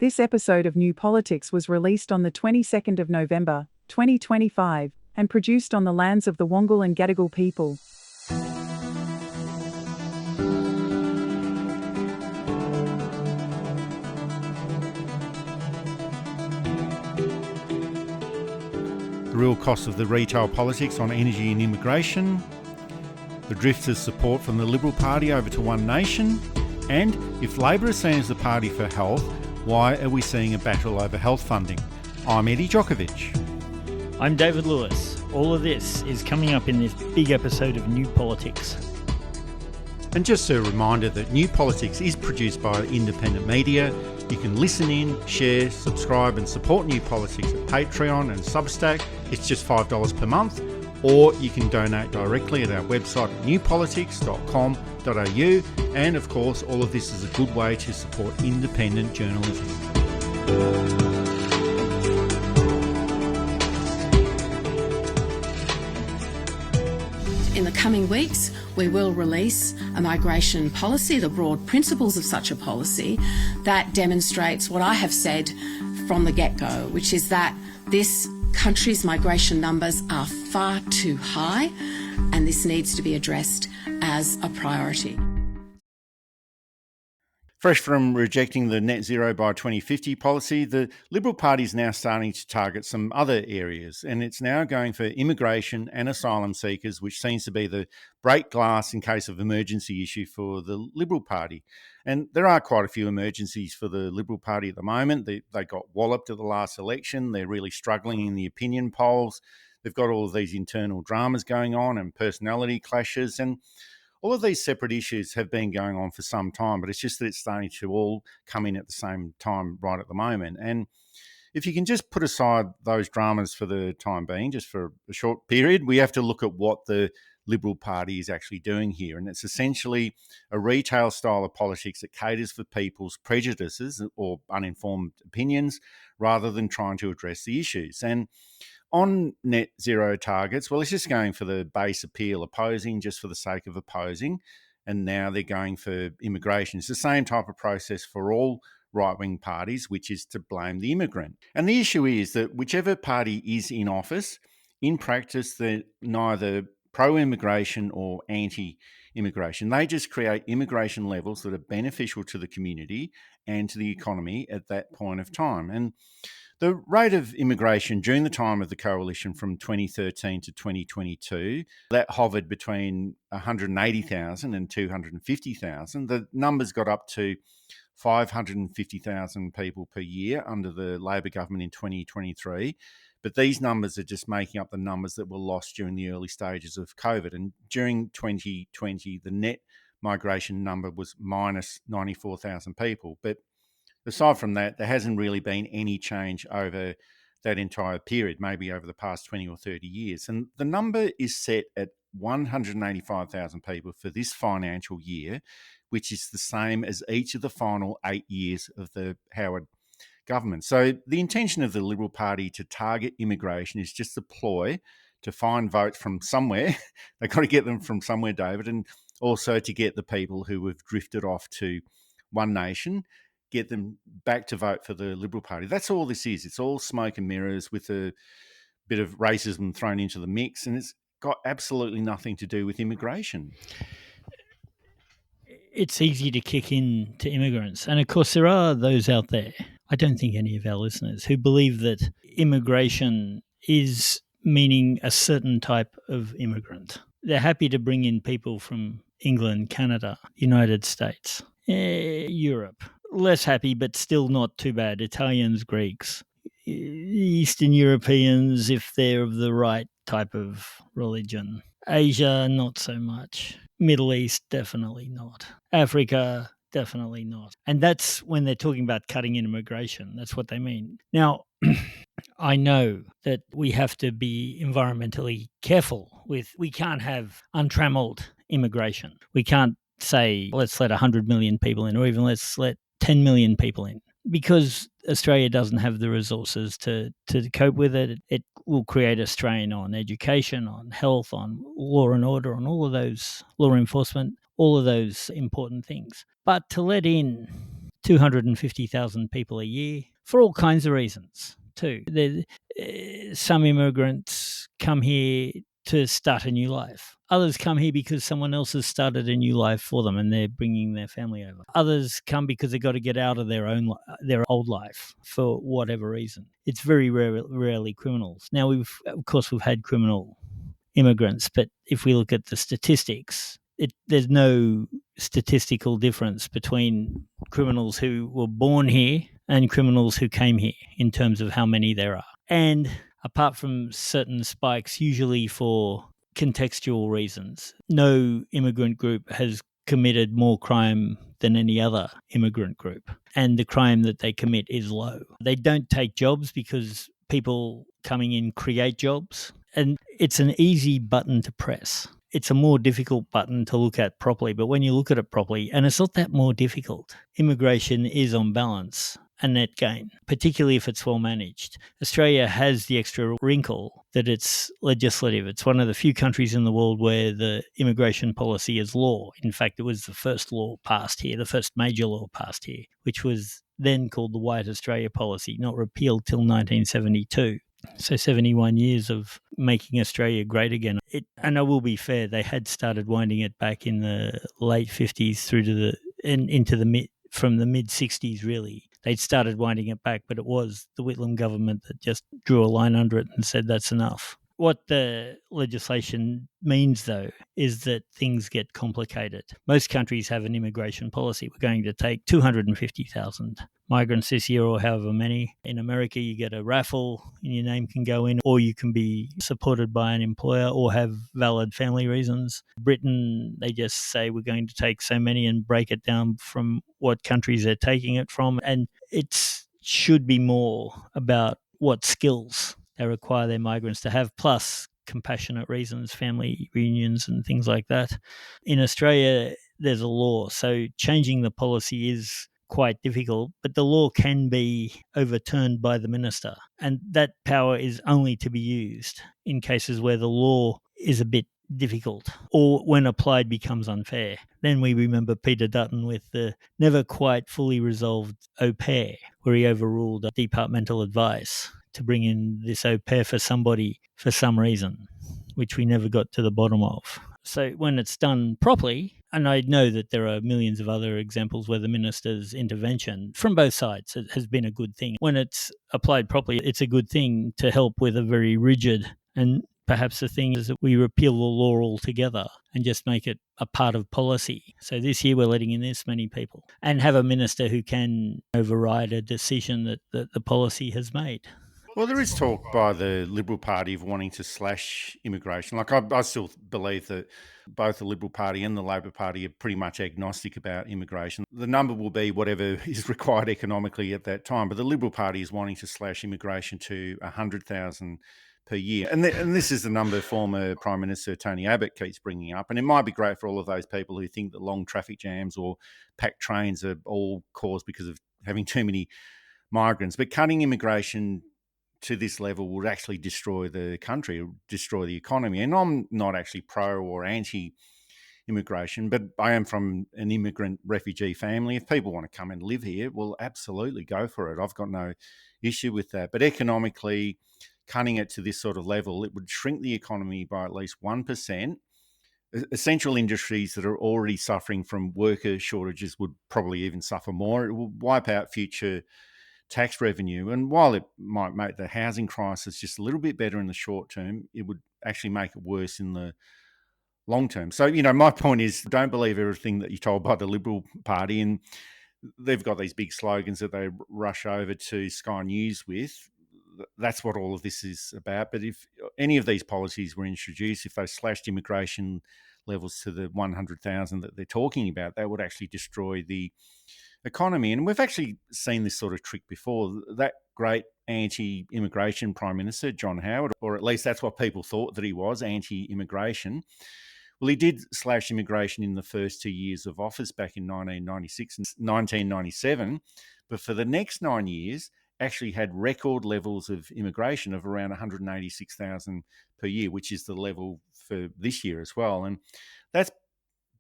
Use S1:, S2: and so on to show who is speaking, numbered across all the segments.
S1: This episode of New Politics was released on the 22nd of November, 2025, and produced on the lands of the Wangal and Gadigal people.
S2: The real cost of the retail politics on energy and immigration, the drift of support from the Liberal Party over to One Nation, and if Labor is seen as the party for health, why are we seeing a battle over health funding? I'm Eddie Djokovic.
S3: I'm David Lewis. All of this is coming up in this big episode of New Politics.
S2: And just a reminder that New Politics is produced by independent media. You can listen in, share, subscribe and support New Politics at Patreon and Substack. It's just $5 per month. Or you can donate directly at our website at newpolitics.com.au. And of course, all of this is a good way to support independent journalism.
S4: In the coming weeks, we will release a migration policy, the broad principles of such a policy, that demonstrates what I have said from the get-go, which is that this country's migration numbers are far too high and this needs to be addressed as a priority.
S2: Fresh from rejecting the net zero by 2050 policy, the Liberal Party is now starting to target some other areas, and it's now going for immigration and asylum seekers, which seems to be the break glass in case of emergency issue for the Liberal Party. And there are quite a few emergencies for the Liberal Party at the moment. They got walloped at the last election. They're really struggling in the opinion polls. They've got all of these internal dramas going on and personality clashes, and all of these separate issues have been going on for some time, but it's just that it's starting to all come in at the same time right at the moment. And if you can just put aside those dramas for the time being, just for a short period, we have to look at what the Liberal Party is actually doing here. And it's essentially a retail style of politics that caters for people's prejudices or uninformed opinions rather than trying to address the issues. And on net zero targets, well, it's just going for the base appeal, opposing just for the sake of opposing. And now they're going for immigration. It's the same type of process for all right-wing parties, which is to blame the immigrant. And the issue is that whichever party is in office, in practice, they're neither pro-immigration or anti-immigration. They just create immigration levels that are beneficial to the community and to the economy at that point of time. And the rate of immigration during the time of the coalition from 2013 to 2022, that hovered between 180,000 and 250,000. The numbers got up to 550,000 people per year under the Labor government in 2023. But these numbers are just making up the numbers that were lost during the early stages of COVID. And during 2020, the net migration number was minus 94,000 people. But aside from that, there hasn't really been any change over that entire period, maybe over the past 20 or 30 years. And the number is set at 185,000 people for this financial year, which is the same as each of the final 8 years of the Howard government. So the intention of the Liberal Party to target immigration is just a ploy to find votes from somewhere. They've got to get them from somewhere, David, and also to get the people who have drifted off to One Nation, get them back to vote for the Liberal Party. That's all this is. It's all smoke and mirrors with a bit of racism thrown into the mix, and it's got absolutely nothing to do with immigration.
S3: It's easy to kick in to immigrants. And of course, there are those out there, I don't think any of our listeners, who believe that immigration is meaning a certain type of immigrant. They're happy to bring in people from England, Canada, United States, Europe. Less happy, but still not too bad. Italians, Greeks, Eastern Europeans, if they're of the right type of religion. Asia, not so much. Middle East, definitely not. Africa, definitely not. And that's when they're talking about cutting in immigration. That's what they mean. Now, I know that we have to be environmentally careful we can't have untrammeled immigration. We can't say, let's let 100 million people in, or even let's let 10 million people in, because Australia doesn't have the resources to cope with it. It will create a strain on education, on health, on law and order, on all of those, law enforcement, all of those important things. But to let in 250,000 people a year for all kinds of reasons too. Some immigrants come here to start a new life. Others come here because someone else has started a new life for them and they're bringing their family over. Others come because they've got to get out of their old life for whatever reason. It's very rarely criminals. Now, we've had criminal immigrants, but if we look at the statistics, there's no statistical difference between criminals who were born here and criminals who came here in terms of how many there are. And apart from certain spikes, usually for contextual reasons, no immigrant group has committed more crime than any other immigrant group. And the crime that they commit is low. They don't take jobs because people coming in create jobs. And it's an easy button to press. It's a more difficult button to look at properly. But when you look at it properly, and it's not that more difficult, immigration is on balance a net gain, particularly if it's well managed. Australia has the extra wrinkle that it's legislative. It's one of the few countries in the world where the immigration policy is law. In fact, it was the first law passed here, the first major law passed here, which was then called the White Australia Policy, not repealed till 1972. So 71 years of making Australia great again. And I will be fair, they had started winding it back in the late 50s through to from the mid 60s really. They'd started winding it back, but it was the Whitlam government that just drew a line under it and said that's enough. What the legislation means, though, is that things get complicated. Most countries have an immigration policy. We're going to take 250,000 migrants this year or however many. In America, you get a raffle and your name can go in, or you can be supported by an employer or have valid family reasons. Britain, they just say we're going to take so many and break it down from what countries they're taking it from. And it should be more about what skills they require their migrants to have, plus compassionate reasons, family reunions and things like that. In Australia, there's a law, so changing the policy is quite difficult, but the law can be overturned by the minister, and that power is only to be used in cases where the law is a bit difficult or when applied becomes unfair. Then we remember Peter Dutton with the never quite fully resolved au pair, where he overruled departmental advice to bring in this au pair for somebody for some reason, which we never got to the bottom of. So when it's done properly, and I know that there are millions of other examples where the minister's intervention from both sides has been a good thing. When it's applied properly, it's a good thing to help with a very rigid, and perhaps the thing is that we repeal the law altogether and just make it a part of policy. So this year we're letting in this many people and have a minister who can override a decision that the policy has made.
S2: Well, there is talk by the Liberal Party of wanting to slash immigration. Like, I still believe that both the Liberal Party and the Labor Party are pretty much agnostic about immigration. The number will be whatever is required economically at that time, but the Liberal Party is wanting to slash immigration to 100,000 per year. And this is the number former Prime Minister Tony Abbott keeps bringing up. And it might be great for all of those people who think that long traffic jams or packed trains are all caused because of having too many migrants. But cutting immigration to this level would actually destroy the country, destroy the economy. And I'm not actually pro or anti-immigration, but I am from an immigrant refugee family. If people want to come and live here, well, absolutely go for it. I've got no issue with that. But economically, cutting it to this sort of level, it would shrink the economy by at least 1%. Essential industries that are already suffering from worker shortages would probably even suffer more. It will wipe out future tax revenue. And while it might make the housing crisis just a little bit better in the short term, it would actually make it worse in the long term. So, my point is, don't believe everything that you're told by the Liberal Party. And they've got these big slogans that they rush over to Sky News with. That's what all of this is about. But if any of these policies were introduced, if they slashed immigration levels to the 100,000 that they're talking about, that would actually destroy the economy. And we've actually seen this sort of trick before. That great anti-immigration Prime Minister, John Howard, or at least that's what people thought that he was, anti-immigration. Well, he did slash immigration in the first 2 years of office back in 1996 and 1997. But for the next 9 years, actually had record levels of immigration of around 186,000 per year, which is the level for this year as well. And that's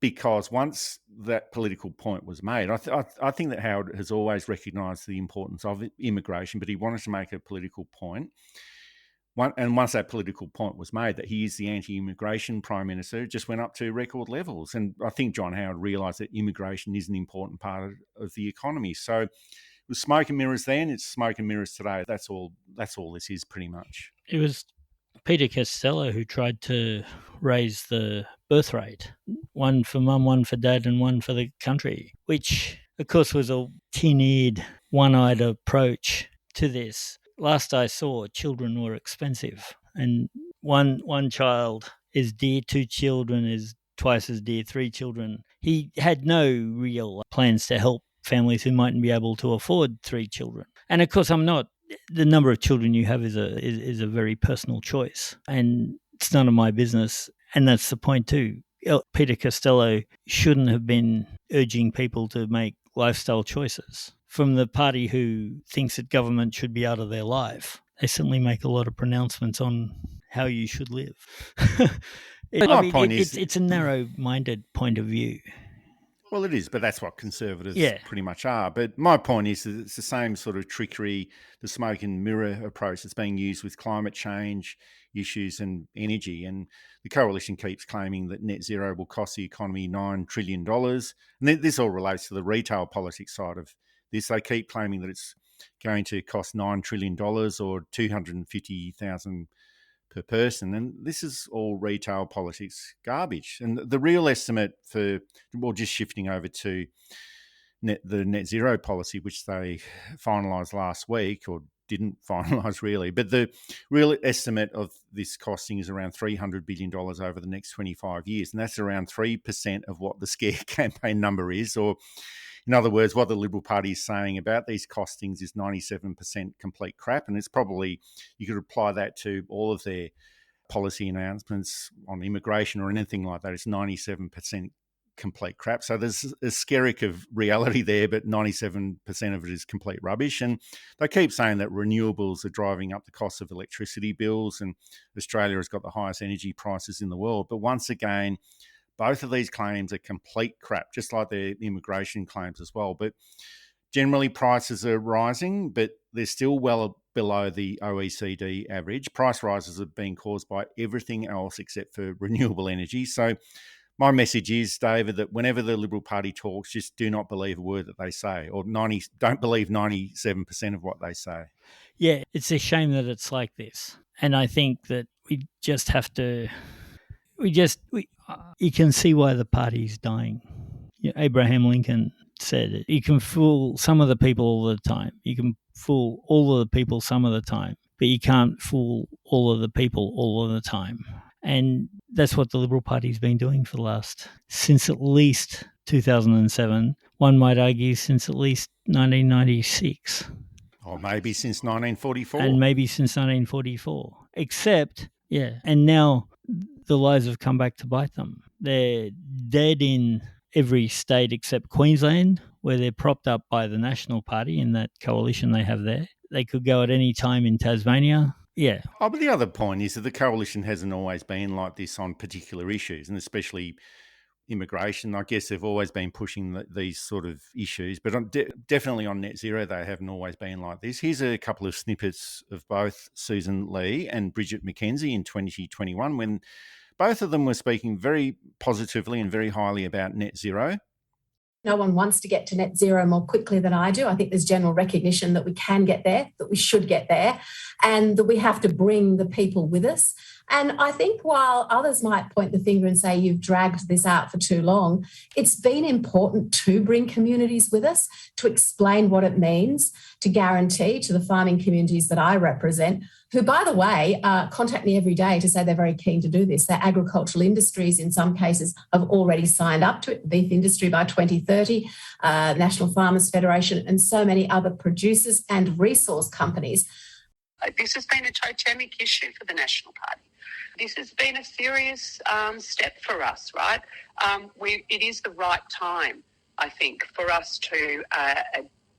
S2: because once that political point was made, I think that Howard has always recognised the importance of immigration, but he wanted to make a political point. And once that political point was made that he is the anti-immigration Prime Minister, it just went up to record levels. And I think John Howard realised that immigration is an important part of the economy. So it was smoke and mirrors then, it's smoke and mirrors today. That's all this is pretty much.
S3: It was Peter Costello who tried to raise the birth rate, one for mum, one for dad, and one for the country, which, of course, was a tin-eared, one-eyed approach to this. Last I saw, children were expensive, and one child is dear, 2 children is twice as dear, 3 children. He had no real plans to help families who mightn't be able to afford 3 children. And of course, the number of children you have is a very personal choice, and it's none of my business. And that's the point too. Peter Costello shouldn't have been urging people to make lifestyle choices. From the party who thinks that government should be out of their life, they certainly make a lot of pronouncements on how you should live. It's a narrow-minded point of view.
S2: Well, it is, but that's what conservatives pretty much are. But my point is that it's the same sort of trickery, the smoke and mirror approach that's being used with climate change issues and energy. And the coalition keeps claiming that net zero will cost the economy $9 trillion. And this all relates to the retail politics side of this. They keep claiming that it's going to cost $9 trillion or $250,000 per person. And this is all retail politics garbage. And the real estimate just shifting over to the net zero policy, which they finalised last week, or didn't finalise really, but the real estimate of this costing is around $300 billion over the next 25 years. And that's around 3% of what the Scare campaign number is, or in other words, what the Liberal Party is saying about these costings is 97% complete crap. And it's probably, you could apply that to all of their policy announcements on immigration or anything like that. It's 97% complete crap. So there's a skerrick of reality there, but 97% of it is complete rubbish. And they keep saying that renewables are driving up the cost of electricity bills, and Australia has got the highest energy prices in the world. But once again, both of these claims are complete crap, just like their immigration claims as well. But generally, prices are rising, but they're still well below the OECD average. Price rises have been caused by everything else except for renewable energy. So my message is, David, that whenever the Liberal Party talks, just do not believe a word that they say, or don't believe 97% of what they say.
S3: Yeah, it's a shame that it's like this. And I think that we just have to... you can see why the party's dying. Abraham Lincoln said it. You can fool some of the people all the time. You can fool all of the people some of the time, but you can't fool all of the people all of the time. And that's what the Liberal Party's been doing since at least 2007. One might argue since at least 1996.
S2: Or maybe since 1944.
S3: And maybe since 1944. Except, and now the lies have come back to bite them. They're dead in every state except Queensland, where they're propped up by the National Party in that coalition they have there. They could go at any time in Tasmania. Yeah.
S2: Oh, but the other point is that the coalition hasn't always been like this on particular issues, and especially immigration. I guess they've always been pushing these sort of issues, but definitely on net zero, they haven't always been like this. Here's a couple of snippets of both Susan Lee and Bridget McKenzie in 2021, when both of them were speaking very positively and very highly about net zero.
S5: No one wants to get to net zero more quickly than I do. I think there's general recognition that we can get there, that we should get there, and that we have to bring the people with us. And I think while others might point the finger and say you've dragged this out for too long, it's been important to bring communities with us, to explain what it means, to guarantee to the farming communities that I represent, who, by the way, contact me every day to say they're very keen to do this. Their agricultural industries, in some cases, have already signed up to it, beef industry by 2030, National Farmers Federation, and so many other producers and resource companies.
S6: This has been a totemic issue for the National Party. This has been a serious step for us, right? It is the right time, I think, for us to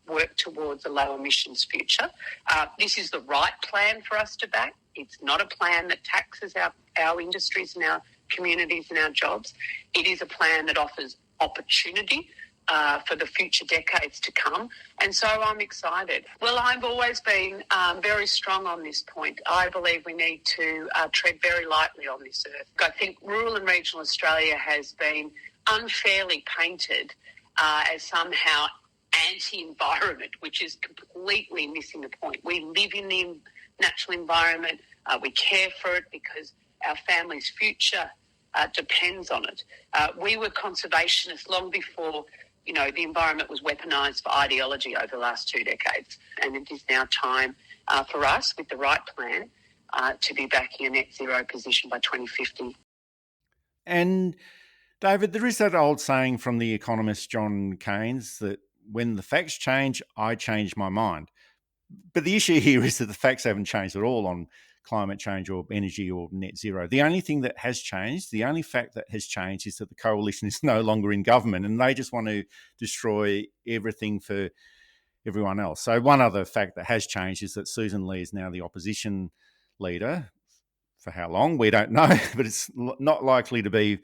S6: work towards a low emissions future. This is the right plan for us to back. It's not a plan that taxes our industries and our communities and our jobs. It is a plan that offers opportunity for the future decades to come. And so I'm excited. Well, I've always been very strong on this point. I believe we need to tread very lightly on this earth. I think rural and regional Australia has been unfairly painted as somehow anti-environment, which is completely missing the point. We live in the natural environment. We care for it because our family's future depends on it. We were conservationists long before, the environment was weaponised for ideology over the last 2 decades. And it is now time for us, with the right plan, to be backing a net zero position by 2050.
S2: And David, there is that old saying from the economist John Keynes that when the facts change, I change my mind. But the issue here is that the facts haven't changed at all on climate change or energy or net zero. The only thing that has changed, the only fact that has changed is that the coalition is no longer in government and they just want to destroy everything for everyone else. So one other fact that has changed is that Susan Lee is now the opposition leader. For how long? We don't know, but it's not likely to be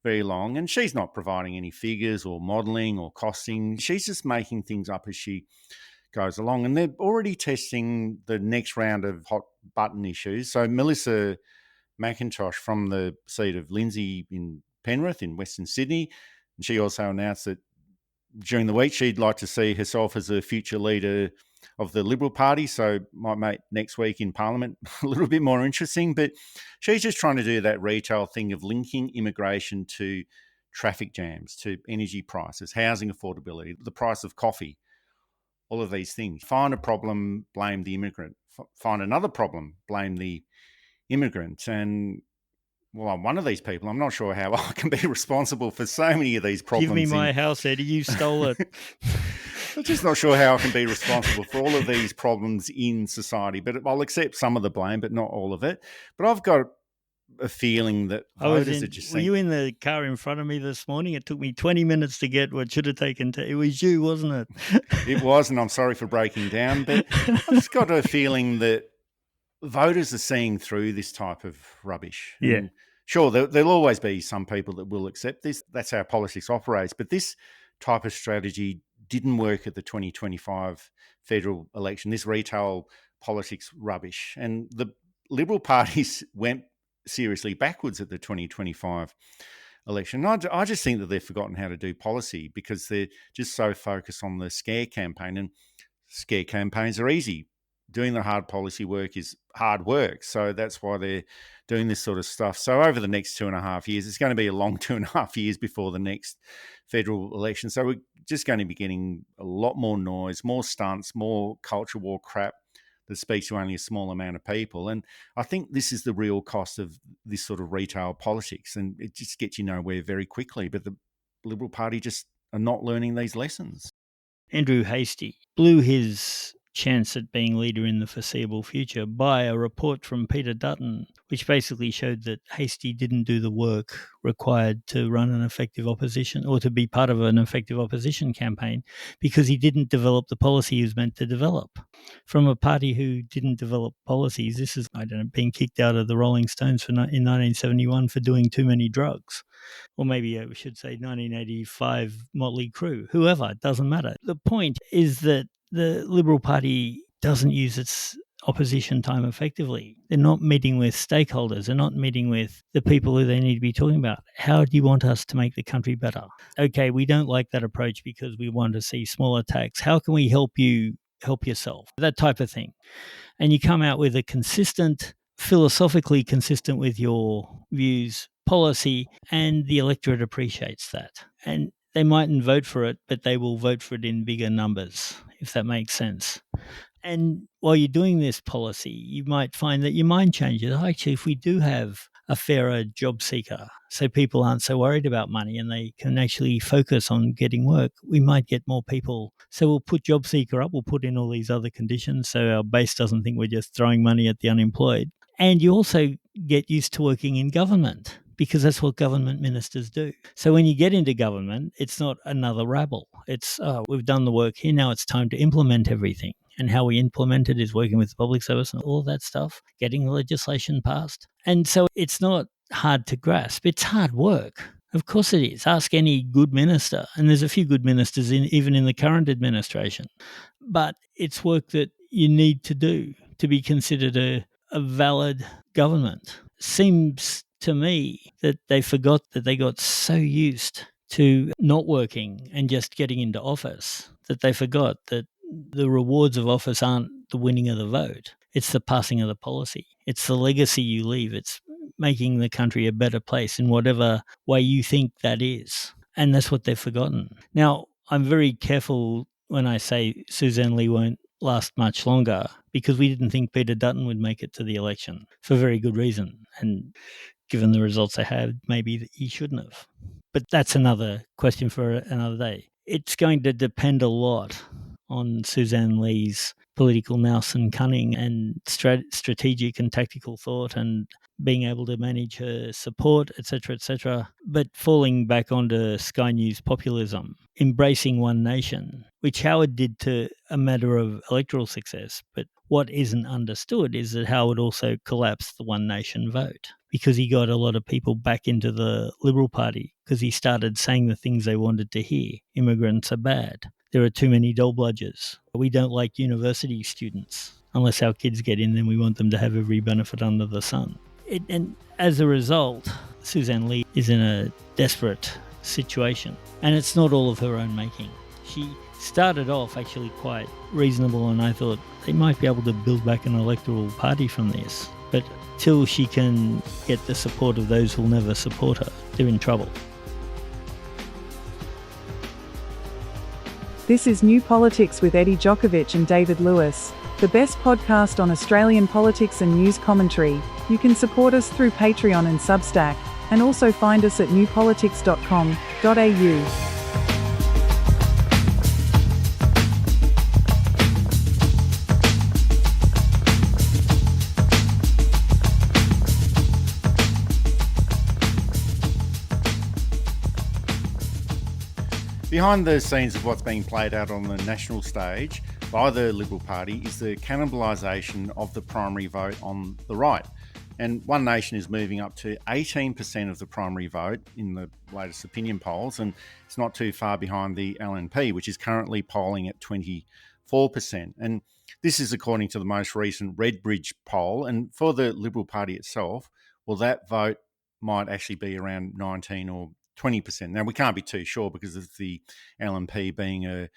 S2: very long. And she's not providing any figures or modelling or costing. She's just making things up as she goes along. And they're already testing the next round of hot button issues. So Melissa McIntosh from the seat of Lindsay in Penrith in Western Sydney, and she also announced that during the week she'd like to see herself as a future leader of the Liberal Party, so might make next week in Parliament a little bit more interesting. But she's just trying to do that retail thing of linking immigration to traffic jams, to energy prices, housing affordability, the price of coffee, all of these things. Find a problem, blame the immigrant. Find another problem, blame the immigrant. And, well, I'm one of these people. I'm not sure how I can be responsible for so many of these problems.
S3: Give me my house, Eddie. You stole it.
S2: I'm just not sure how I can be responsible for all of these problems in society. But I'll accept some of the blame, but not all of it. But I've got a feeling that voters are just
S3: Were you in the car in front of me this morning? It took me 20 minutes to get what should have taken. It was you, wasn't it?
S2: It was, and I'm sorry for breaking down. But I've just got a feeling that voters are seeing through this type of rubbish.
S3: Yeah.
S2: And sure, there'll always be some people that will accept this. That's how politics operates. But this type of strategy didn't work at the 2025 federal election, this retail politics rubbish. And the Liberal parties went seriously backwards at the 2025 election. I just think that they've forgotten how to do policy because they're just so focused on the scare campaign, and scare campaigns are easy. Doing the hard policy work is hard work. So that's why they're doing this sort of stuff. So over the next 2.5 years, it's going to be a long 2.5 years before the next federal election. So we're just going to be getting a lot more noise, more stunts, more culture war crap that speaks to only a small amount of people. And I think this is the real cost of this sort of retail politics. And it just gets you nowhere very quickly. But the Liberal Party just are not learning these lessons.
S3: Andrew Hastie blew his chance at being leader in the foreseeable future by a report from Peter Dutton, which basically showed that Hastie didn't do the work required to run an effective opposition or to be part of an effective opposition campaign because he didn't develop the policy he was meant to develop. From a party who didn't develop policies, this is, being kicked out of the Rolling Stones in 1971 for doing too many drugs. Or maybe I should say 1985 Motley Crue, whoever, it doesn't matter. The point is that the Liberal Party doesn't use its opposition time effectively. They're not meeting with stakeholders. They're not meeting with the people who they need to be talking about. How do you want us to make the country better? Okay, we don't like that approach because we want to see smaller tax. How can we help you help yourself? That type of thing. And you come out with a consistent, philosophically consistent with your views policy, and the electorate appreciates that. And they mightn't vote for it, but they will vote for it in bigger numbers, if that makes sense. And while you're doing this policy, you might find that your mind changes. Actually, if we do have a fairer job seeker, so people aren't so worried about money and they can actually focus on getting work, we might get more people. So we'll put job seeker up, we'll put in all these other conditions so our base doesn't think we're just throwing money at the unemployed. And you also get used to working in government, because that's what government ministers do. So when you get into government, it's not another rabble. It's, we've done the work here, now it's time to implement everything. And how we implement it is working with the public service and all of that stuff, getting the legislation passed. And so it's not hard to grasp. It's hard work. Of course it is. Ask any good minister, and there's a few good ministers even in the current administration. But it's work that you need to do to be considered a valid government. Seems to me that they forgot that they got so used to not working and just getting into office that they forgot that the rewards of office aren't the winning of the vote. It's the passing of the policy. It's the legacy you leave. It's making the country a better place in whatever way you think that is. And that's what they've forgotten. Now, I'm very careful when I say Suzanne Lee won't last much longer because we didn't think Peter Dutton would make it to the election for very good reason. And given the results they had, maybe he shouldn't have. But that's another question for another day. It's going to depend a lot on Suzanne Lee's political nous and cunning and strategic and tactical thought and being able to manage her support, etc., etc. But falling back onto Sky News populism, embracing One Nation, which Howard did to a matter of electoral success. But what isn't understood is that Howard also collapsed the One Nation vote because he got a lot of people back into the Liberal Party because he started saying the things they wanted to hear. Immigrants are bad. There are too many dole bludgers. We don't like university students. Unless our kids get in, then we want them to have every benefit under the sun. And as a result, Suzanne Lee is in a desperate situation. And it's not all of her own making. She started off actually quite reasonable, and I thought they might be able to build back an electoral party from this. But till she can get the support of those who'll never support her, they're in trouble.
S1: This is New Politics with Eddie Djokovic and David Lewis, the best podcast on Australian politics and news commentary. You can support us through Patreon and Substack, and also find us at newpolitics.com.au.
S2: Behind the scenes of what's being played out on the national stage by the Liberal Party is the cannibalisation of the primary vote on the right. And One Nation is moving up to 18% of the primary vote in the latest opinion polls, and it's not too far behind the LNP, which is currently polling at 24%. And this is according to the most recent Redbridge poll. And for the Liberal Party itself, well, that vote might actually be around 19 or 20%. Now, we can't be too sure because of the LNP being a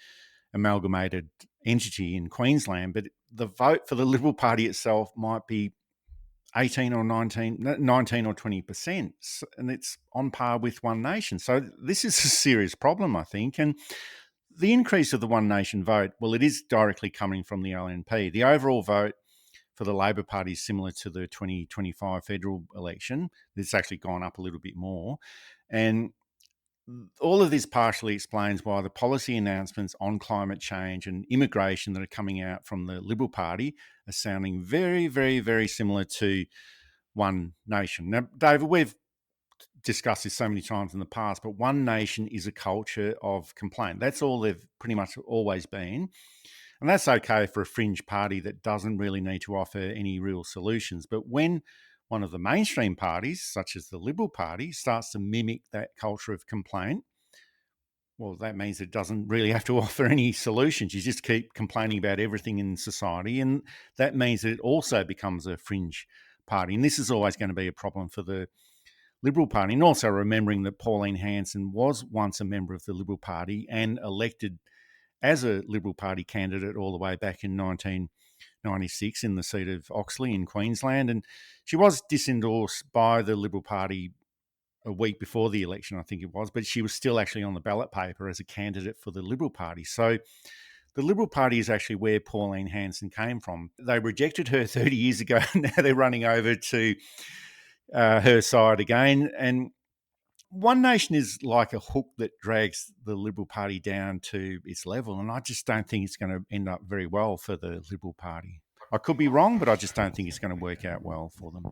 S2: amalgamated entity in Queensland, but the vote for the Liberal Party itself might be 18 or 19 or 20%, and it's on par with One Nation. So this is a serious problem, I think. And the increase of the One Nation vote, well, it is directly coming from the LNP. The overall vote for the Labor Party is similar to the 2025 federal election. It's actually gone up a little bit more. And all of this partially explains why the policy announcements on climate change and immigration that are coming out from the Liberal Party are sounding very, very, very similar to One Nation. Now, David, we've discussed this so many times in the past, but One Nation is a culture of complaint. That's all they've pretty much always been. And that's okay for a fringe party that doesn't really need to offer any real solutions. But when one of the mainstream parties, such as the Liberal Party, starts to mimic that culture of complaint, well, that means it doesn't really have to offer any solutions. You just keep complaining about everything in society, and that means that it also becomes a fringe party. And this is always going to be a problem for the Liberal Party. And also remembering that Pauline Hanson was once a member of the Liberal Party and elected as a Liberal Party candidate all the way back in 1996 in the seat of Oxley in Queensland. And she was disendorsed by the Liberal Party a week before the election, I think it was, but she was still actually on the ballot paper as a candidate for the Liberal Party. So the Liberal Party is actually where Pauline Hanson came from. They rejected her 30 years ago. Now they're running over to her side again. And One Nation is like a hook that drags the Liberal Party down to its level, and I just don't think it's going to end up very well for the Liberal Party. I could be wrong, but I just don't think it's going to work out well for them.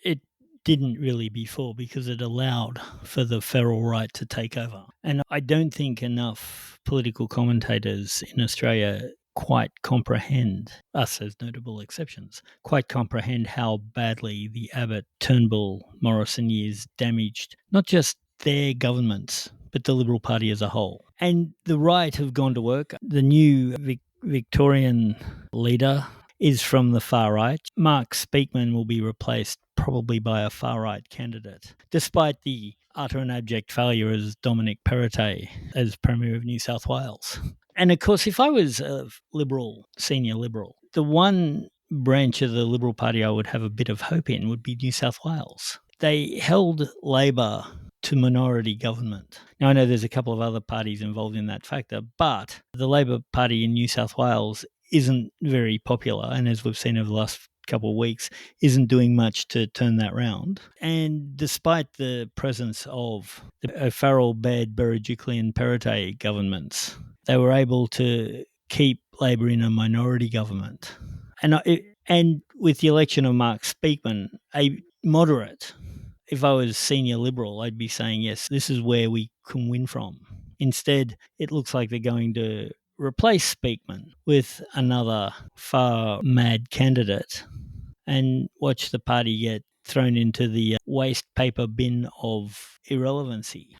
S3: It didn't really before because it allowed for the feral right to take over. And I don't think enough political commentators in Australia quite comprehend, us as notable exceptions, quite comprehend how badly the Abbott-Turnbull-Morrison years damaged not just their governments, but the Liberal Party as a whole. And the right have gone to work. The new Victorian leader is from the far right. Mark Speakman will be replaced probably by a far-right candidate, despite the utter and abject failure as Dominic Perrottet as Premier of New South Wales. And of course, if I was a Liberal, senior Liberal, the one branch of the Liberal Party I would have a bit of hope in would be New South Wales. They held Labor to minority government. Now, I know there's a couple of other parties involved in that factor, but the Labor Party in New South Wales isn't very popular, and as we've seen over the last couple of weeks, isn't doing much to turn that round. And despite the presence of the O'Farrell, Baird, Berejiklian, Perrottet governments, they were able to keep Labor in a minority government. And with the election of Mark Speakman, a moderate, if I was senior Liberal, I'd be saying, yes, this is where we can win from. Instead, it looks like they're going to replace Speakman with another far mad candidate and watch the party get thrown into the waste paper bin of irrelevancy.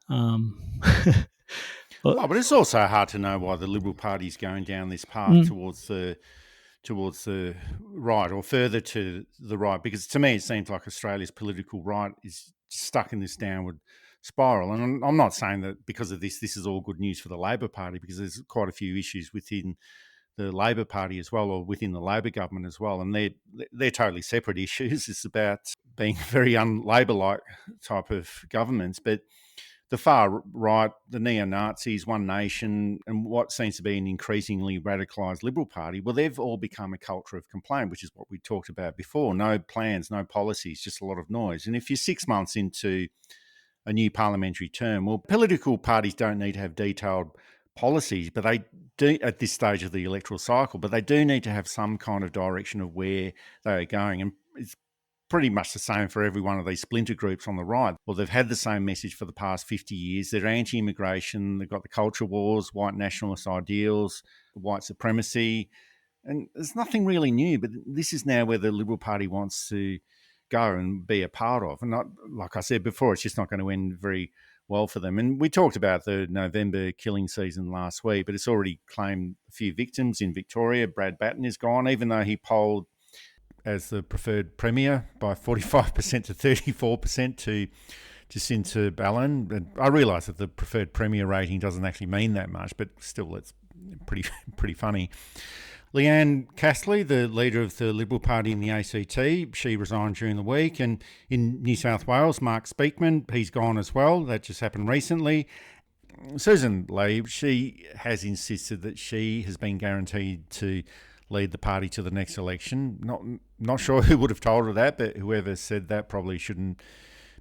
S2: But it's also hard to know why the Liberal Party is going down this path towards the right or further to the right, because to me it seems like Australia's political right is stuck in this downward spiral. And I'm not saying that because of this is all good news for the Labor Party, because there's quite a few issues within the Labor Party as well, or within the Labor government as well, and they're totally separate issues. It's about being very un-Labor-like type of governments, but the far right, the neo-Nazis, One Nation, and what seems to be an increasingly radicalised Liberal Party, well, they've all become a culture of complaint, which is what we talked about before. No plans, no policies, just a lot of noise. And if you're 6 months into a new parliamentary term, well, political parties don't need to have detailed policies, but they do at this stage of the electoral cycle, but they do need to have some kind of direction of where they are going. And it's pretty much the same for every one of these splinter groups on the right. Well, they've had the same message for the past 50 years. They're anti-immigration. They've got the culture wars, white nationalist ideals, white supremacy. And there's nothing really new, but this is now where the Liberal Party wants to go and be a part of. And not, like I said before, it's just not going to end very well for them. And we talked about the November killing season last week, but it's already claimed a few victims in Victoria. Brad Battin is gone, even though he polled as the preferred premier by 45% to 34% to Jacinta Ballin. And I realise that the preferred premier rating doesn't actually mean that much, but still it's pretty funny. Leanne Castley, the leader of the Liberal Party in the ACT, she resigned during the week. And in New South Wales, Mark Speakman, he's gone as well. That just happened recently. Susan Lee, she has insisted that she has been guaranteed to lead the party to the next election. Not sure who would have told her that, but whoever said that probably shouldn't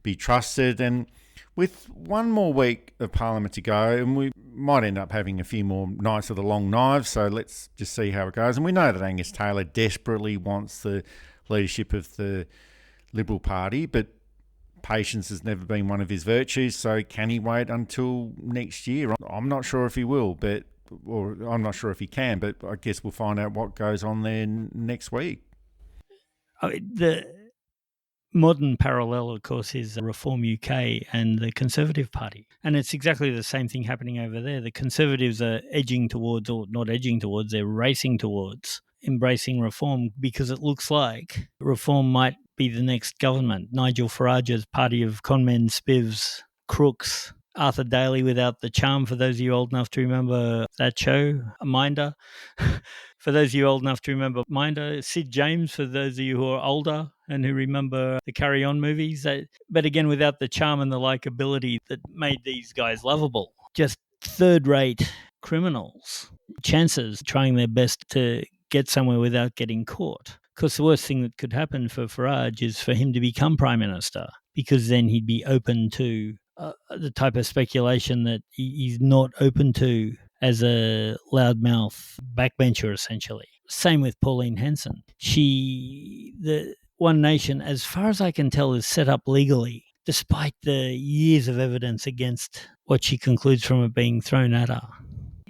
S2: be trusted. And with one more week of Parliament to go, and we might end up having a few more nights of the long knives, so let's just see how it goes. And we know that Angus Taylor desperately wants the leadership of the Liberal Party, but patience has never been one of his virtues, so can he wait until next year? I'm not sure if he will, or I'm not sure if he can, but I guess we'll find out what goes on there next week.
S3: The modern parallel, of course, is Reform UK and the Conservative Party. And it's exactly the same thing happening over there. The Conservatives are edging towards, or not edging towards, they're racing towards embracing reform, because it looks like reform might be the next government. Nigel Farage's party of conmen, spivs, crooks, Arthur Daly without the charm, for those of you old enough to remember that show, Minder. For those of you old enough to remember Minder, Sid James, for those of you who are older and who remember the Carry On movies. But again, without the charm and the likability that made these guys lovable. Just third-rate criminals. Chances trying their best to get somewhere without getting caught. Because the worst thing that could happen for Farage is for him to become Prime Minister, because then he'd be open to the type of speculation that he's not open to as a loudmouth backbencher, essentially. Same with Pauline Hanson. The One Nation, as far as I can tell, is set up legally, despite the years of evidence against what she concludes from it being thrown at her.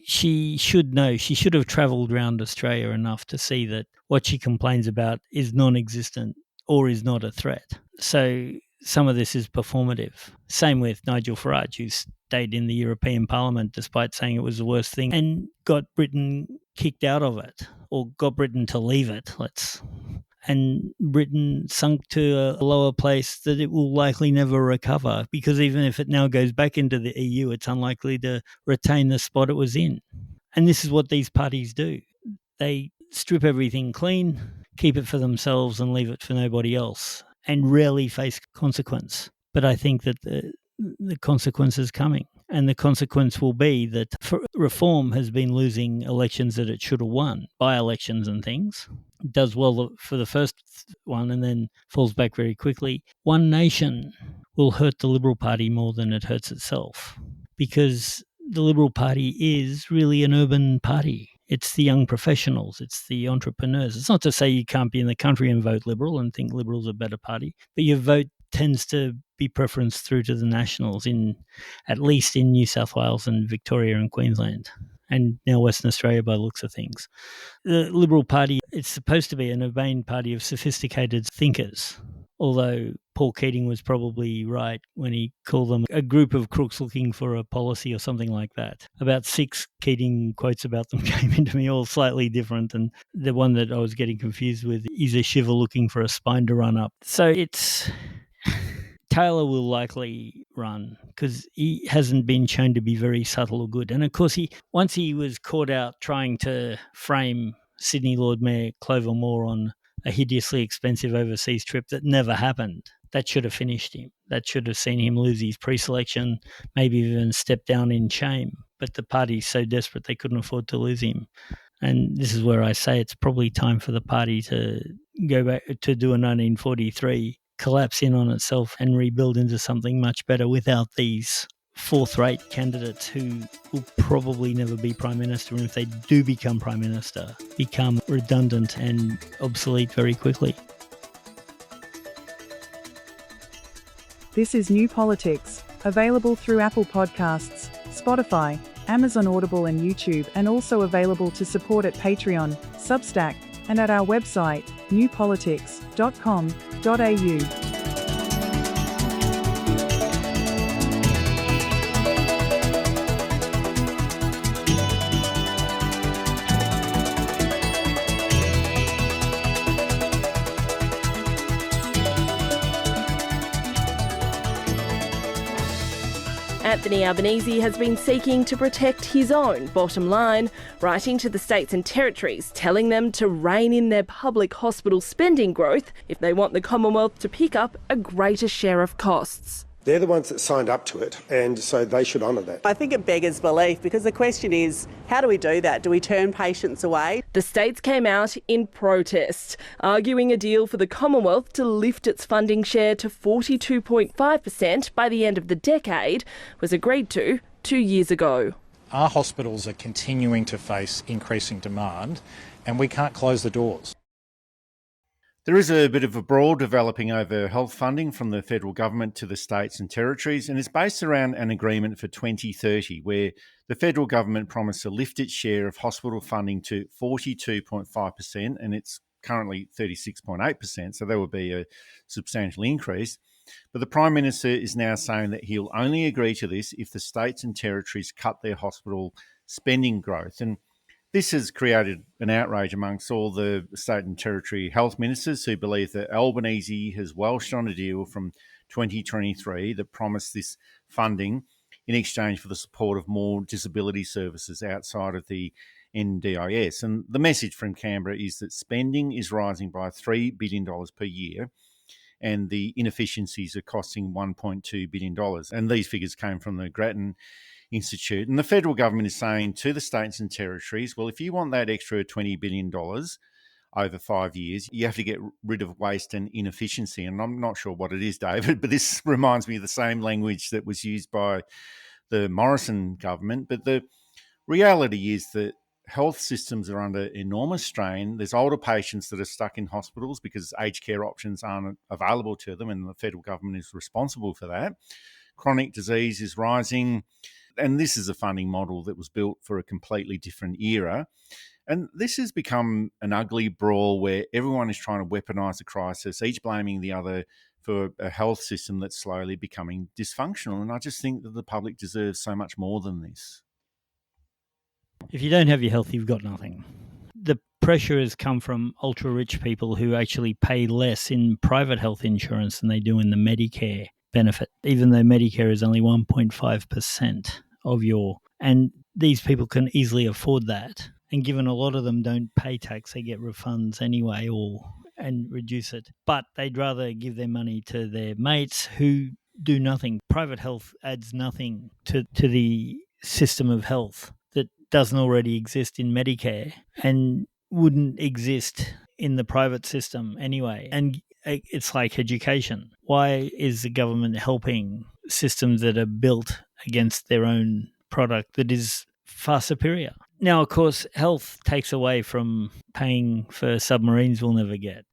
S3: she should know. She should have travelled around Australia enough to see that what she complains about is non-existent or is not a threat. So some of this is performative. Same with Nigel Farage, who stayed in the European Parliament despite saying it was the worst thing and got Britain kicked out of it, or got Britain to leave it, and Britain sunk to a lower place that it will likely never recover, because even if it now goes back into the EU, it's unlikely to retain the spot it was in. And this is what these parties do. They strip everything clean, keep it for themselves and leave it for nobody else, and rarely face consequence. But I think that the consequence is coming. And the consequence will be that Reform has been losing elections that it should have won, by-elections and things. It does well for the first one and then falls back very quickly. One Nation will hurt the Liberal Party more than it hurts itself, because the Liberal Party is really an urban party. It's the young professionals, it's the entrepreneurs. It's not to say you can't be in the country and vote Liberal and think Liberal's a better party, but your vote tends to be preferenced through to the Nationals, at least in New South Wales and Victoria and Queensland, and now Western Australia by the looks of things. The Liberal Party, it's supposed to be an urbane party of sophisticated thinkers, although Paul Keating was probably right when he called them a group of crooks looking for a policy or something like that. About 6 Keating quotes about them came into me, all slightly different, and the one that I was getting confused with is a shiver looking for a spine to run up. So it's... Taylor will likely run because he hasn't been shown to be very subtle or good. And of course, once he was caught out trying to frame Sydney Lord Mayor Clover Moore on a hideously expensive overseas trip that never happened. That should have finished him. That should have seen him lose his pre-selection, maybe even step down in shame. But the party's so desperate they couldn't afford to lose him. And this is where I say it's probably time for the party to go back to do a 1943, collapse in on itself and rebuild into something much better without these fourth-rate candidates who will probably never be Prime Minister, and if they do become Prime Minister, become redundant and obsolete very quickly.
S1: This is New Politics, available through Apple Podcasts, Spotify, Amazon Audible and YouTube, and also available to support at Patreon, Substack, and at our website, newpolitics.com.au.
S7: Anthony Albanese has been seeking to protect his own bottom line, writing to the states and territories, telling them to rein in their public hospital spending growth if they want the Commonwealth to pick up a greater share of costs.
S8: They're the ones that signed up to it, and so they should honour that.
S9: I think it beggars belief, because the question is, how do we do that? Do we turn patients away?
S7: The states came out in protest, arguing a deal for the Commonwealth to lift its funding share to 42.5% by the end of the decade was agreed to 2 years ago.
S10: Our hospitals are continuing to face increasing demand, and we can't close the doors.
S2: There is a bit of a brawl developing over health funding from the federal government to the states and territories, and it's based around an agreement for 2030 where the federal government promised to lift its share of hospital funding to 42.5%, and it's currently 36.8%, so there will be a substantial increase. But the Prime Minister is now saying that he'll only agree to this if the states and territories cut their hospital spending growth. And this has created an outrage amongst all the state and territory health ministers who believe that Albanese has welched on a deal from 2023 that promised this funding in exchange for the support of more disability services outside of the NDIS. And the message from Canberra is that spending is rising by $3 billion per year and the inefficiencies are costing $1.2 billion. And these figures came from the Grattan Institute. And the federal government is saying to the states and territories, well, if you want that extra $20 billion over 5 years, you have to get rid of waste and inefficiency. And I'm not sure what it is, David, but this reminds me of the same language that was used by the Morrison government. But the reality is that health systems are under enormous strain. There's older patients that are stuck in hospitals because aged care options aren't available to them, and the federal government is responsible for that. Chronic disease is rising. And this is a funding model that was built for a completely different era. And this has become an ugly brawl where everyone is trying to weaponise the crisis, each blaming the other for a health system that's slowly becoming dysfunctional. And I just think that the public deserves so much more than this.
S3: If you don't have your health, you've got nothing. The pressure has come from ultra-rich people who actually pay less in private health insurance than they do in the Medicare benefit, even though Medicare is only 1.5% of your... And these people can easily afford that. And given a lot of them don't pay tax, they get refunds anyway and reduce it. But they'd rather give their money to their mates who do nothing. Private health adds nothing to the system of health that doesn't already exist in Medicare and wouldn't exist in the private system anyway. And it's like education. Why is the government helping systems that are built against their own product that is far superior? Now, of course, health takes away from paying for submarines we'll never get.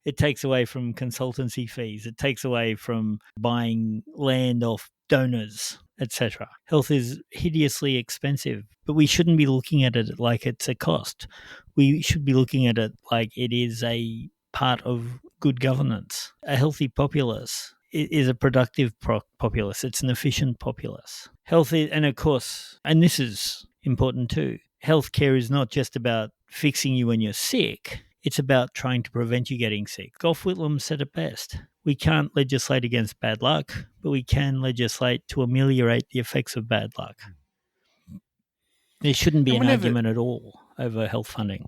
S3: It takes away from consultancy fees. It takes away from buying land off donors, etc. Health is hideously expensive, but we shouldn't be looking at it like it's a cost. We should be looking at it like it is a part of good governance. A healthy populace is a productive populace. It's an efficient populace. Health is, and of course, and this is important too, healthcare is not just about fixing you when you're sick. It's about trying to prevent you getting sick. Gough Whitlam said it best. We can't legislate against bad luck, but we can legislate to ameliorate the effects of bad luck. There shouldn't be an argument at all over health funding.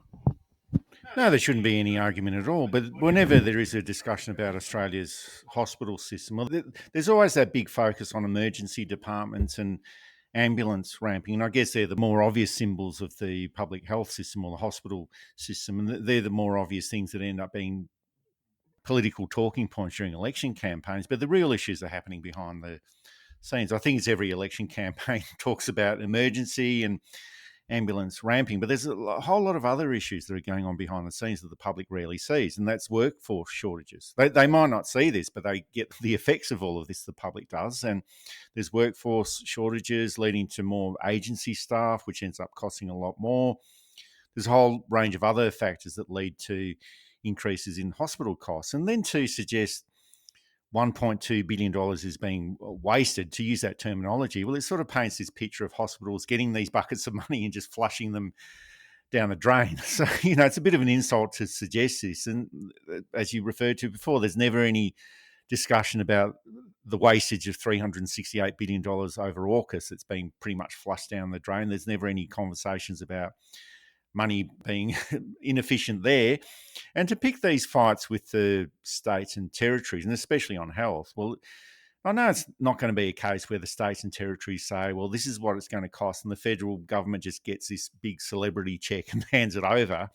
S2: No, there shouldn't be any argument at all. But whenever there is a discussion about Australia's hospital system, well, there's always that big focus on emergency departments and ambulance ramping. And I guess they're the more obvious symbols of the public health system or the hospital system. And they're the more obvious things that end up being political talking points during election campaigns. But the real issues are happening behind the scenes. I think it's every election campaign talks about emergency and ambulance ramping, but there's a whole lot of other issues that are going on behind the scenes that the public rarely sees, and that's workforce shortages. They might not see this, but they get the effects of all of this, the public does, and there's workforce shortages leading to more agency staff, which ends up costing a lot more. There's a whole range of other factors that lead to increases in hospital costs, and then to suggest $1.2 billion is being wasted, to use that terminology, well, it sort of paints this picture of hospitals getting these buckets of money and just flushing them down the drain. So, it's a bit of an insult to suggest this. And as you referred to before, there's never any discussion about the wastage of $368 billion over AUKUS that's been pretty much flushed down the drain. There's never any conversations about money being inefficient there. And to pick these fights with the states and territories, and especially on health, well, I know it's not going to be a case where the states and territories say, well, this is what it's going to cost, and the federal government just gets this big celebrity check and hands it over.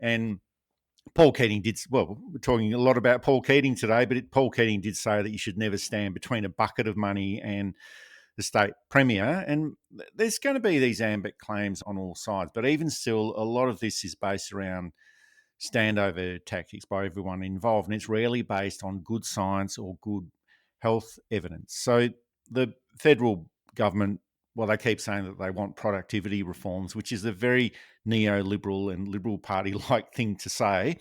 S2: And Paul Keating did, well, we're talking a lot about Paul Keating today, but Paul Keating did say that you should never stand between a bucket of money and the state premier, and there's going to be these ambit claims on all sides. But even still, a lot of this is based around standover tactics by everyone involved, and it's rarely based on good science or good health evidence. So the federal government, well, they keep saying that they want productivity reforms, which is a very neoliberal and Liberal Party-like thing to say.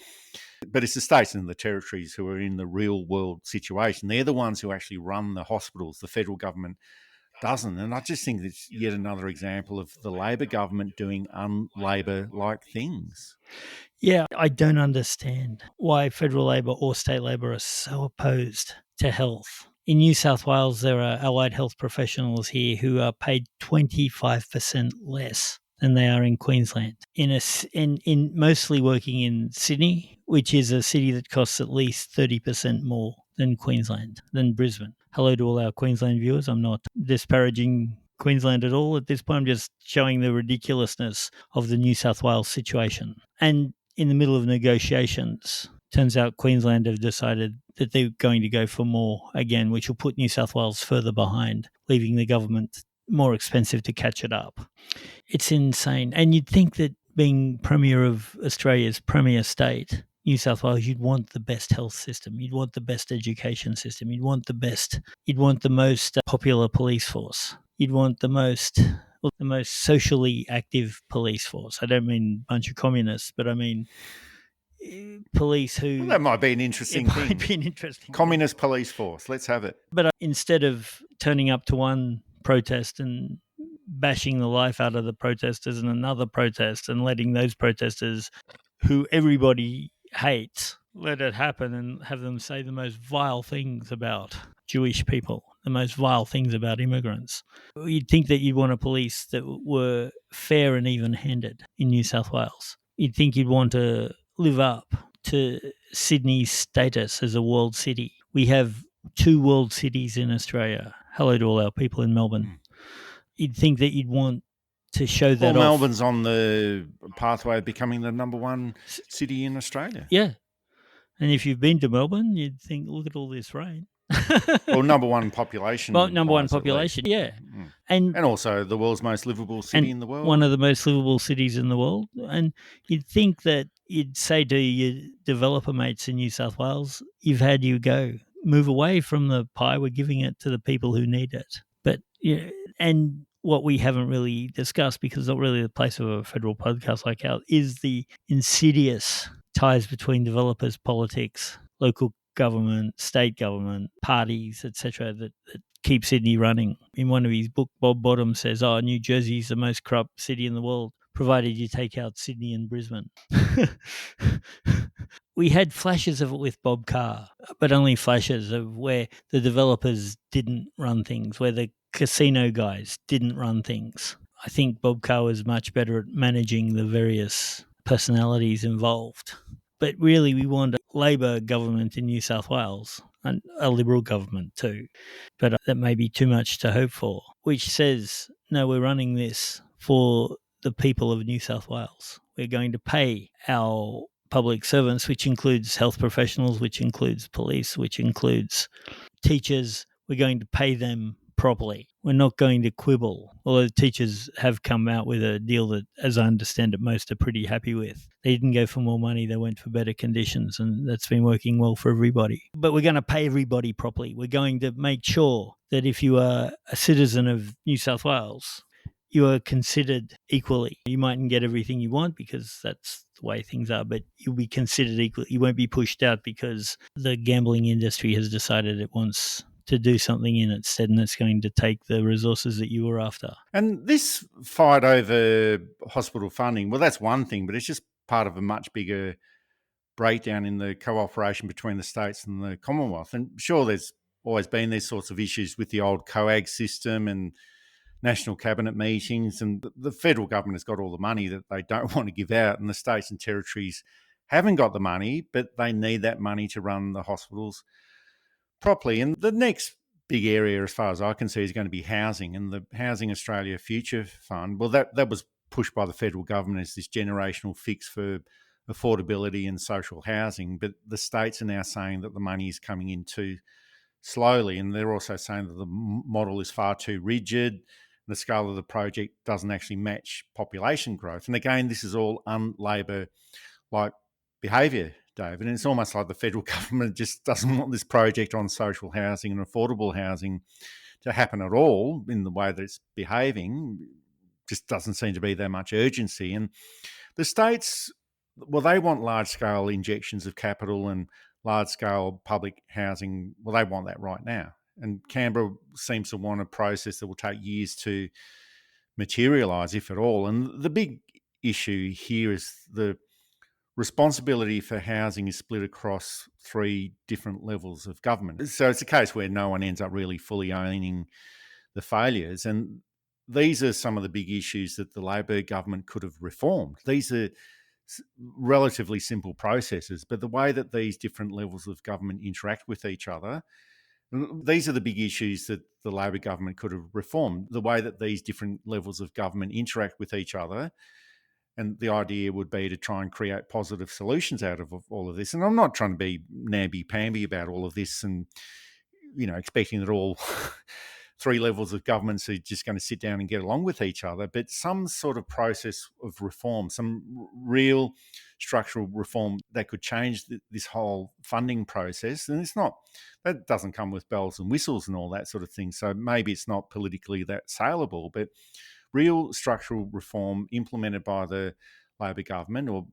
S2: But it's the states and the territories who are in the real world situation. They're the ones who actually run the hospitals. The federal government doesn't. And I just think it's yet another example of the Labor government doing un-Labor-like things.
S3: Yeah, I don't understand why federal Labor or state Labor are so opposed to health. In New South Wales, there are allied health professionals here who are paid 25% less than they are in Queensland. In mostly working in Sydney, which is a city that costs at least 30% more than Queensland, than Brisbane. Hello to all our Queensland viewers. I'm not disparaging Queensland at all at this point. I'm just showing the ridiculousness of the New South Wales situation. And in the middle of negotiations, turns out Queensland have decided that they're going to go for more again, which will put New South Wales further behind, leaving the government more expensive to catch it up. It's insane. And you'd think that being Premier of Australia's premier state, New South Wales, you'd want the best health system. You'd want the best education system. You'd want the most popular police force. you'd want the most socially active police force. I don't mean a bunch of communists, but I mean police who...
S2: Well, that might be an interesting thing.
S3: Might be an interesting
S2: Communist police force. Let's have it.
S3: But instead of turning up to one protest and bashing the life out of the protesters and another protest and letting those protesters who everybody hates let it happen and have them say the most vile things about Jewish people, the most vile things about immigrants. You'd think that you'd want a police that were fair and even-handed in New South Wales. You'd think you'd want to live up to Sydney's status as a world city. We have 2 world cities in Australia. Hello to all our people in Melbourne. You'd think that you'd want to show that
S2: well,
S3: off.
S2: Melbourne's on the pathway of becoming the number 1 city in Australia.
S3: Yeah. And if you've been to Melbourne, you'd think, look at all this rain.
S2: Well, number 1 population.
S3: Well, number 1 population, yeah.
S2: And also the world's most livable city in the world.
S3: One of the most livable cities in the world. And you'd think that you'd say to your developer mates in New South Wales, you've had you go. Move away from the pie. We're giving it to the people who need it. But, yeah, and what we haven't really discussed, because it's not really the place of a federal podcast like ours, is the insidious ties between developers, politics, local government, state government, parties, etc., that keep Sydney running. In one of his books, Bob Bottom says, New Jersey's the most corrupt city in the world, provided you take out Sydney and Brisbane. We had flashes of it with Bob Carr, but only flashes of where the developers didn't run things, where the casino guys didn't run things. I think Bob Carr was much better at managing the various personalities involved. But really, we want a Labor government in New South Wales, and a Liberal government too. But that may be too much to hope for, which says, no, we're running this for the people of New South Wales. We're going to pay our public servants, which includes health professionals, which includes police, which includes teachers. We're going to pay them properly. We're not going to quibble, although teachers have come out with a deal that, as I understand it, most are pretty happy with. They didn't go for more money, they went for better conditions, and that's been working well for everybody. But we're going to pay everybody properly. We're going to make sure that if you are a citizen of New South Wales, you are considered equally. You mightn't get everything you want because that's the way things are, but you'll be considered equal. You won't be pushed out because the gambling industry has decided it wants to do something in it instead, and it's going to take the resources that you were after.
S2: And this fight over hospital funding, well, that's one thing, but it's just part of a much bigger breakdown in the cooperation between the states and the Commonwealth. And sure, there's always been these sorts of issues with the old COAG system and national cabinet meetings, and the federal government has got all the money that they don't want to give out, and the states and territories haven't got the money, but they need that money to run the hospitals properly. And the next big area, as far as I can see, is going to be housing, and the Housing Australia Future Fund. Well, that was pushed by the federal government as this generational fix for affordability and social housing, but the states are now saying that the money is coming in too slowly, and they're also saying that the model is far too rigid. The scale of the project doesn't actually match population growth. And again, this is all un-Labor-like behaviour, David. And it's almost like the federal government just doesn't want this project on social housing and affordable housing to happen at all in the way that it's behaving. Just doesn't seem to be that much urgency. And the states, well, they want large-scale injections of capital and large-scale public housing. Well, they want that right now. And Canberra seems to want a process that will take years to materialise, if at all. And the big issue here is the responsibility for housing is split across 3 different levels of government. So it's a case where no one ends up really fully owning the failures. And these are some of the big issues that the Labor government could have reformed. These are relatively simple processes, but the way that these different levels of government interact with each other, these are the big issues that the Labor government could have reformed. The way that these different levels of government interact with each other, and the idea would be to try and create positive solutions out of all of this. And I'm not trying to be namby-pamby about all of this and, expecting that all three levels of governments who are just going to sit down and get along with each other, but some sort of process of reform, some real structural reform that could change this whole funding process. And that doesn't come with bells and whistles and all that sort of thing. So maybe it's not politically that saleable, but real structural reform implemented by the Labor government or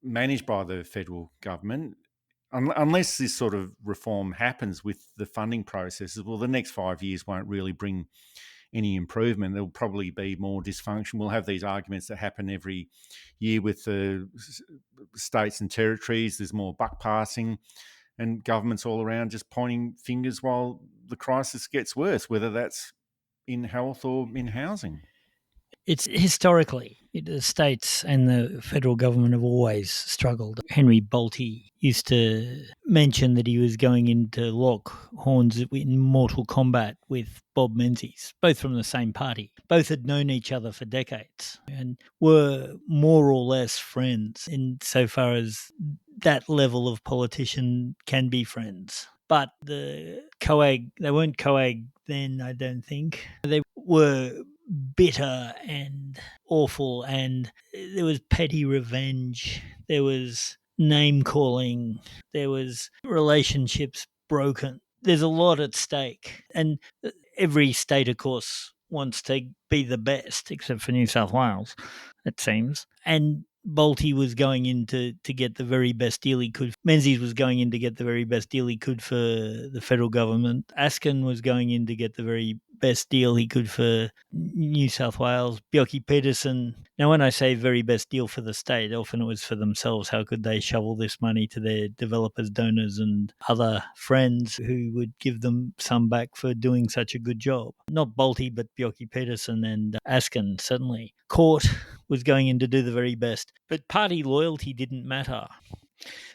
S2: managed by the federal government, unless this sort of reform happens with the funding processes, well, the next 5 years won't really bring any improvement. There'll probably be more dysfunction. We'll have these arguments that happen every year with the states and territories. There's more buck passing and governments all around just pointing fingers while the crisis gets worse, whether that's in health or in housing.
S3: It's historically, the states and the federal government have always struggled. Henry Bolte used to mention that he was going into lock horns in mortal combat with Bob Menzies, both from the same party. Both had known each other for decades and were more or less friends insofar as that level of politician can be friends. But they weren't coag then, I don't think. They were bitter and awful, and there was petty revenge, there was name calling, there was relationships broken. There's a lot at stake, and every state, of course, wants to be the best, except for New South Wales, it seems. And Bolte was going in to get the very best deal he could. Menzies was going in to get the very best deal he could for the federal government. Askin was going in to get the very best deal he could for New South Wales. Bjelke-Petersen. Now, when I say very best deal for the state, often it was for themselves. How could they shovel this money to their developers, donors and other friends who would give them some back for doing such a good job? Not Bolte, but Bjelke-Petersen and Askin, certainly. Court was going in to do the very best. But party loyalty didn't matter.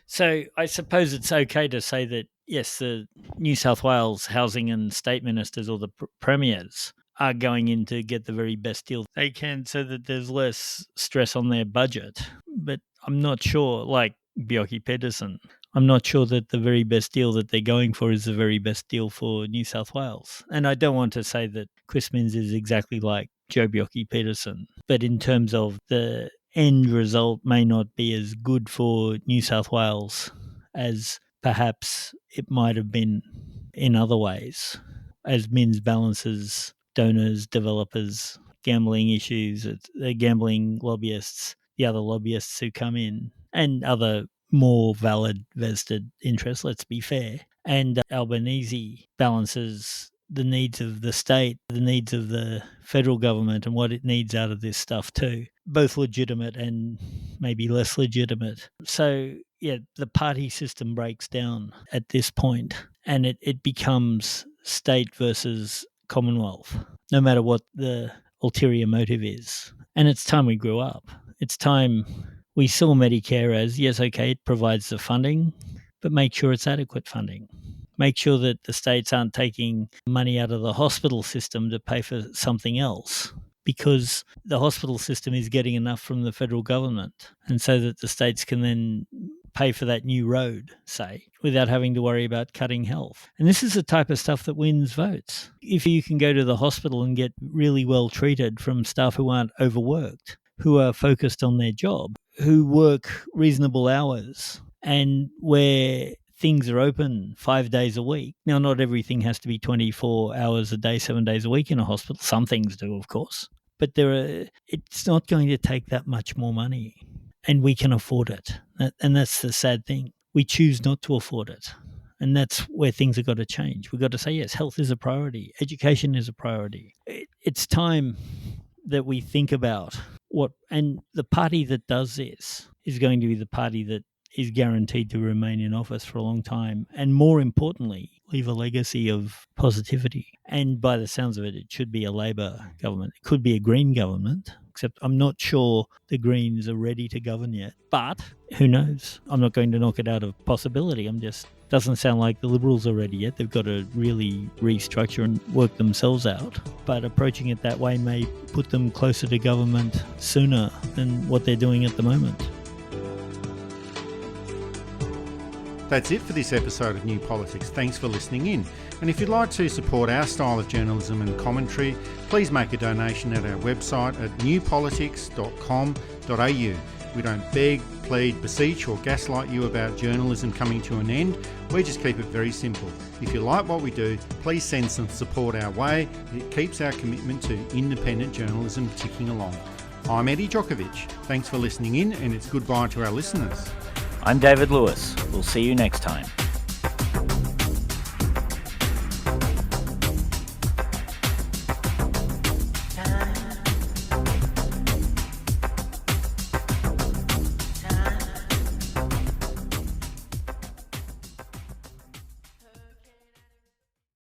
S3: So I suppose it's okay to say that, yes, the New South Wales housing and state ministers or the premiers are going in to get the very best deal they can so that there's less stress on their budget. But I'm not sure, like Bjelke-Petersen, I'm not sure that the very best deal that they're going for is the very best deal for New South Wales. And I don't want to say that Chris Minns is exactly like Joe Bjelke-Petersen, but in terms of the end result may not be as good for New South Wales as perhaps it might have been in other ways, as Minns balances donors, developers, gambling issues, the gambling lobbyists, the other lobbyists who come in, and other more valid vested interests, let's be fair. And Albanese balances the needs of the state, the needs of the federal government and what it needs out of this stuff too, both legitimate and maybe less legitimate. So, yeah, the party system breaks down at this point and it becomes state versus Commonwealth, no matter what the ulterior motive is. And it's time we grew up. It's time we saw Medicare as, yes, okay, it provides the funding, but make sure it's adequate funding. Make sure that the states aren't taking money out of the hospital system to pay for something else, because the hospital system is getting enough from the federal government, and so that the states can then pay for that new road, say, without having to worry about cutting health. And this is the type of stuff that wins votes. If you can go to the hospital and get really well treated from staff who aren't overworked, who are focused on their job, who work reasonable hours, and where things are open 5 days a week. Now, not everything has to be 24 hours a day, 7 days a week in a hospital. Some things do, of course. But it's not going to take that much more money, and we can afford it. And that's the sad thing. We choose not to afford it. And that's where things have got to change. We've got to say, yes, health is a priority. Education is a priority. It's time that we think about and the party that does this is going to be the party that is guaranteed to remain in office for a long time, and more importantly, leave a legacy of positivity. And by the sounds of it, it should be a Labor government. It could be a Green government, except I'm not sure the Greens are ready to govern yet. But who knows? I'm not going to knock it out of possibility. Doesn't sound like the Liberals are ready yet. They've got to really restructure and work themselves out. But approaching it that way may put them closer to government sooner than what they're doing at the moment.
S2: That's it for this episode of New Politics. Thanks for listening in. And if you'd like to support our style of journalism and commentary, please make a donation at our website at newpolitics.com.au. We don't beg, plead, beseech or gaslight you about journalism coming to an end. We just keep it very simple. If you like what we do, please send some support our way. It keeps our commitment to independent journalism ticking along. I'm Eddie Djokovic. Thanks for listening in, and it's goodbye to our listeners.
S11: I'm David Lewis. We'll see you next time.